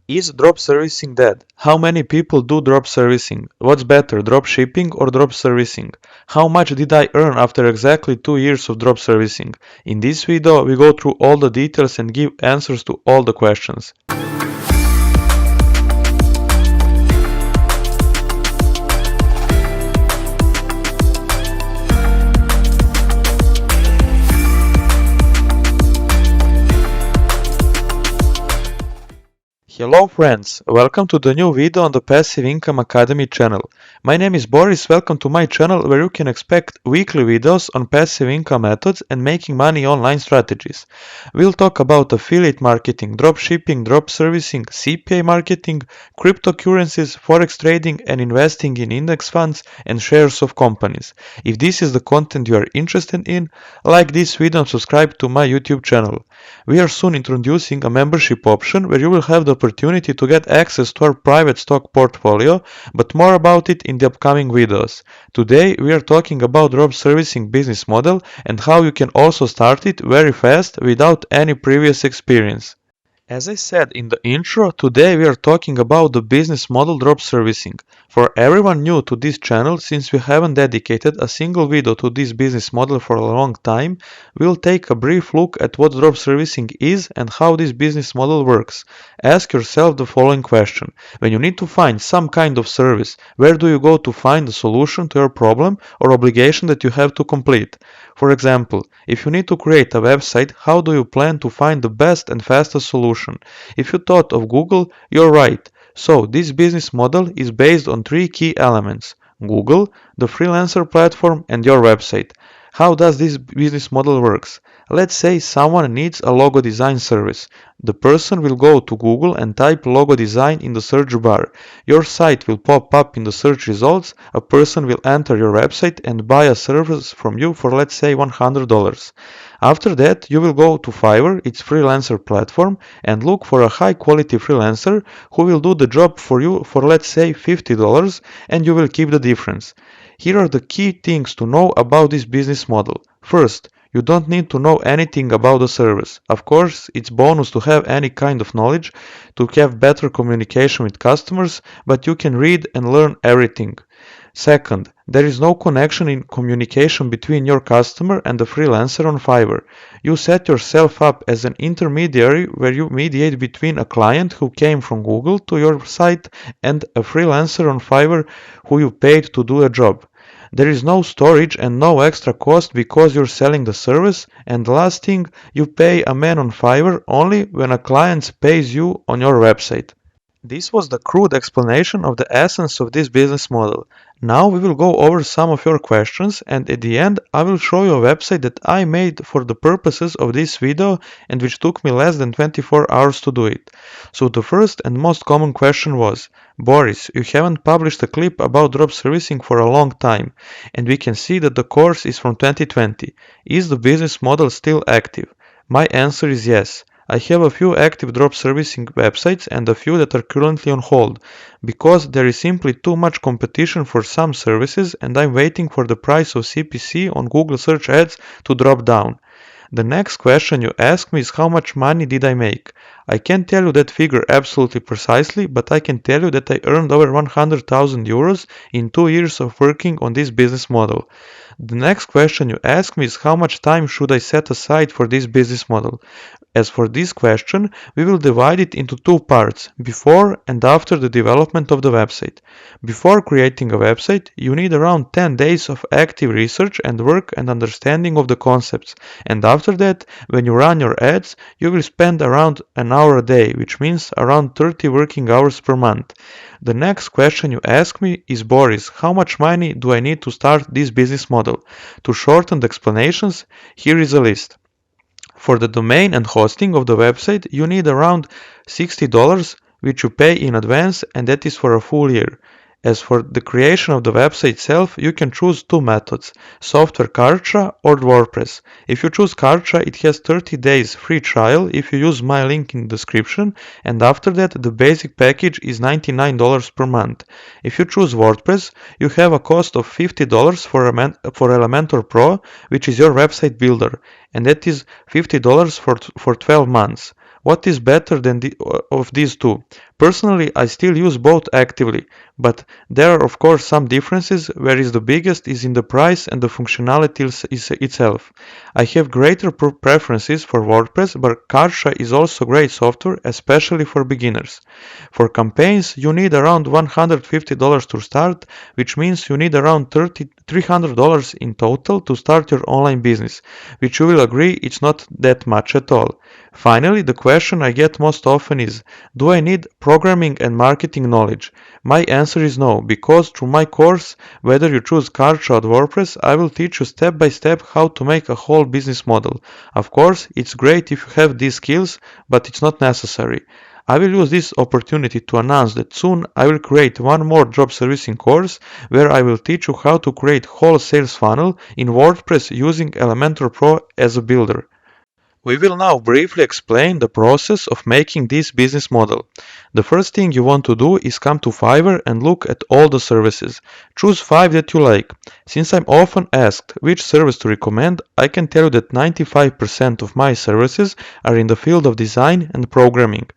Is drop servicing dead? How many people do drop servicing? What's better, drop shipping or drop servicing? How much did I earn after exactly 2 years of drop servicing? In this video, we go through all the details and give answers to all the questions. Hello friends, welcome to the new video on the Passive Income Academy channel. My name is Boris, welcome to my channel where you can expect weekly videos on passive income methods and making money online strategies. We'll talk about affiliate marketing, drop shipping, drop servicing, CPA marketing, cryptocurrencies, forex trading and investing in index funds and shares of companies. If this is the content you are interested in, like this video and subscribe to my YouTube channel. We are soon introducing a membership option where you will have the opportunity to get access to our private stock portfolio, but more about it in the upcoming videos. Today we are talking about drop servicing business model and how you can also start it very fast without any previous experience. As I said in the intro, today we are talking about the business model drop servicing. For everyone new to this channel, since we haven't dedicated a single video to this business model for a long time, we'll take a brief look at what drop servicing is and how this business model works. Ask yourself the following question. When you need to find some kind of service, where do you go to find a solution to your problem or obligation that you have to complete? For example, if you need to create a website, how do you plan to find the best and fastest solution? If you thought of Google, you're right. So this business model is based on three key elements: Google, the freelancer platform, and your website. How does this business model works? Let's say someone needs a logo design service. The person will go to Google and type logo design in the search bar. Your site will pop up in the search results. A person will enter your website and buy a service from you for, let's say, $100. After that, you will go to Fiverr, its freelancer platform, and look for a high quality freelancer who will do the job for you for, let's say, $50, and you will keep the difference. Here are the key things to know about this business model. First, you don't need to know anything about the service. Of course, it's bonus to have any kind of knowledge, to have better communication with customers, but you can read and learn everything. Second, there is no connection in communication between your customer and the freelancer on Fiverr. You set yourself up as an intermediary where you mediate between a client who came from Google to your site and a freelancer on Fiverr who you paid to do a job. There is no storage and no extra cost because you're selling the service. And last thing, you pay a man on Fiverr only when a client pays you on your website. This was the crude explanation of the essence of this business model. Now we will go over some of your questions, and at the end I will show you a website that I made for the purposes of this video and which took me less than 24 hours to do it. So the first and most common question was, Boris, you haven't published a clip about drop servicing for a long time, and we can see that the course is from 2020. Is the business model still active? My answer is yes. I have a few active drop servicing websites and a few that are currently on hold, because there is simply too much competition for some services and I'm waiting for the price of CPC on Google search ads to drop down. The next question you ask me is how much money did I make? I can't tell you that figure absolutely precisely, but I can tell you that I earned over 100,000 euros in 2 years of working on this business model. The next question you ask me is how much time should I set aside for this business model? As for this question, we will divide it into two parts, before and after the development of the website. Before creating a website, you need around 10 days of active research and work and understanding of the concepts. And after that, when you run your ads, you will spend around an hour a day, which means around 30 working hours per month. The next question you ask me is, Boris, how much money do I need to start this business model? To shorten the explanations, here is a list. For the domain and hosting of the website, you need around $60, which you pay in advance, and that is for a full year. As for the creation of the website itself, you can choose two methods, software Kartra or WordPress. If you choose Kartra, it has 30 days free trial if you use my link in the description, and after that the basic package is $99 per month. If you choose WordPress, you have a cost of $50 for Elementor Pro, which is your website builder, and that is $50 for 12 months. What is better than of these two? Personally, I still use both actively, but there are of course some differences, whereas the biggest is in the price and the functionality itself. I have greater preferences for WordPress, but Kartra is also great software, especially for beginners. For campaigns, you need around $150 to start, which means you need around $300 in total to start your online business, which you will agree it's not that much at all. Finally, the question I get most often is, do I need programming and marketing knowledge? My answer is no, because through my course, whether you choose Kartra or WordPress, I will teach you step by step how to make a whole business model. Of course, it's great if you have these skills, but it's not necessary. I will use this opportunity to announce that soon I will create one more drop servicing course where I will teach you how to create whole sales funnel in WordPress using Elementor Pro as a builder. We will now briefly explain the process of making this business model. The first thing you want to do is come to Fiverr and look at all the services. Choose 5 that you like. Since I'm often asked which service to recommend, I can tell you that 95% of my services are in the field of design and programming.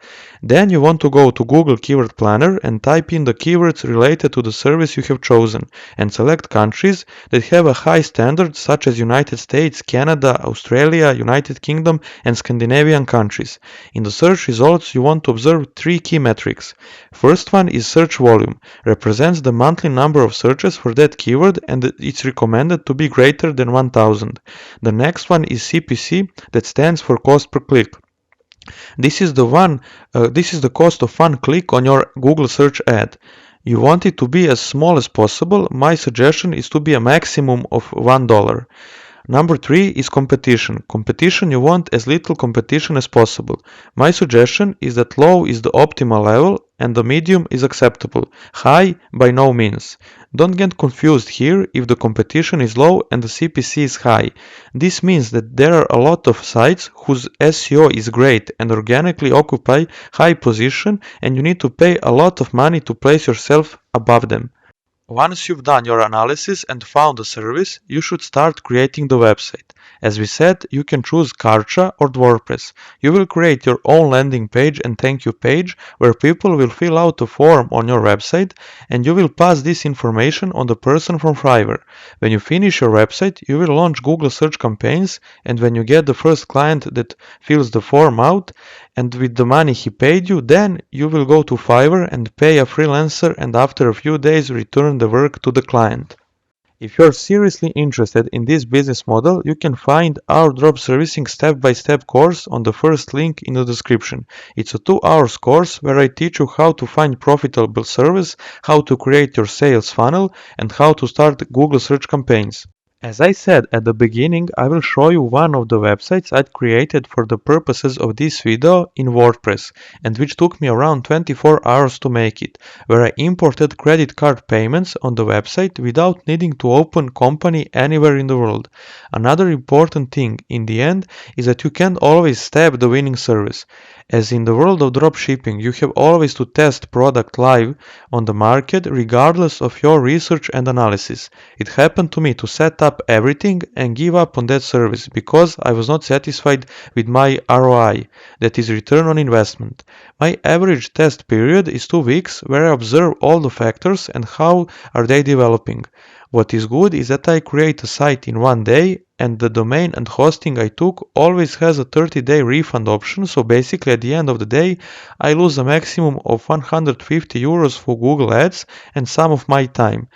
Then you want to go to Google Keyword Planner and type in the keywords related to the service you have chosen and select countries that have a high standard such as United States, Canada, Australia, United Kingdom and Scandinavian countries. In the search results you want to observe 3 key metrics. First one is search volume, represents the monthly number of searches for that keyword and it's recommended to be greater than 1000. The next one is CPC, that stands for cost per click. This is the cost of one click on your Google search ad. You want it to be as small as possible. My suggestion is to be a maximum of $1. Number 3 is competition. Competition, you want as little competition as possible. My suggestion is that low is the optimal level and the medium is acceptable. High, by no means. Don't get confused here if the competition is low and the CPC is high. This means that there are a lot of sites whose SEO is great and organically occupy high position and you need to pay a lot of money to place yourself above them. Once you've done your analysis and found a service, you should start creating the website. As we said, you can choose Kartra or WordPress. You will create your own landing page and thank you page where people will fill out a form on your website and you will pass this information on the person from Fiverr. When you finish your website, you will launch Google search campaigns and when you get the first client that fills the form out and with the money he paid you, then you will go to Fiverr and pay a freelancer and after a few days return the work to the client. If you're seriously interested in this business model, you can find our drop servicing step-by-step course on the first link in the description. It's a 2 hour course where I teach you how to find profitable service, how to create your sales funnel, and how to start Google search campaigns. As I said at the beginning, I will show you one of the websites I created for the purposes of this video in WordPress and which took me around 24 hours to make it, where I imported credit card payments on the website without needing to open company anywhere in the world. Another important thing in the end is that you can't always stab the winning service. As in the world of dropshipping, you have always to test product live on the market regardless of your research and analysis. It happened to me to set up everything and give up on that service because I was not satisfied with my ROI, that is return on investment. My average test period is 2 weeks where I observe all the factors and how are they developing. What is good is that I create a site in 1 day and the domain and hosting I took always has a 30-day refund option, so basically at the end of the day I lose a maximum of 150 euros for Google Ads and some of my time.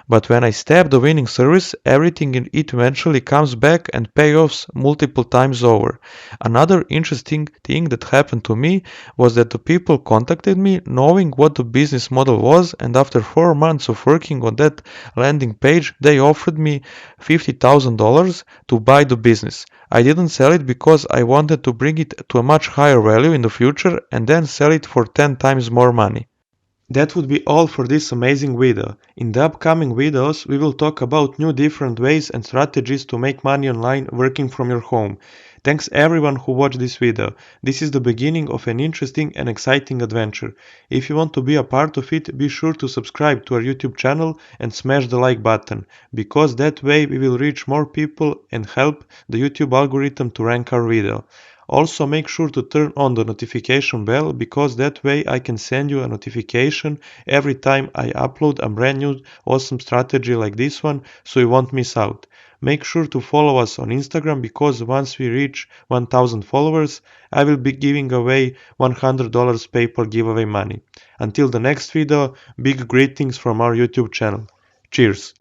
But when I stab the winning service, everything in it eventually comes back and payoffs multiple times over. Another interesting thing that happened to me was that the people contacted me knowing what the business model was and after 4 months of working on that landing page they offered me $50,000 to buy the business. I didn't sell it because I wanted to bring it to a much higher value in the future and then sell it for 10 times more money. That would be all for this amazing video. In the upcoming videos, we will talk about new different ways and strategies to make money online working from your home. Thanks everyone who watched this video. This is the beginning of an interesting and exciting adventure. If you want to be a part of it, be sure to subscribe to our YouTube channel and smash the like button, because that way we will reach more people and help the YouTube algorithm to rank our video. Also make sure to turn on the notification bell because that way I can send you a notification every time I upload a brand new awesome strategy like this one, so you won't miss out. Make sure to follow us on Instagram because once we reach 1000 followers, I will be giving away $100 PayPal giveaway money. Until the next video, big greetings from our YouTube channel. Cheers!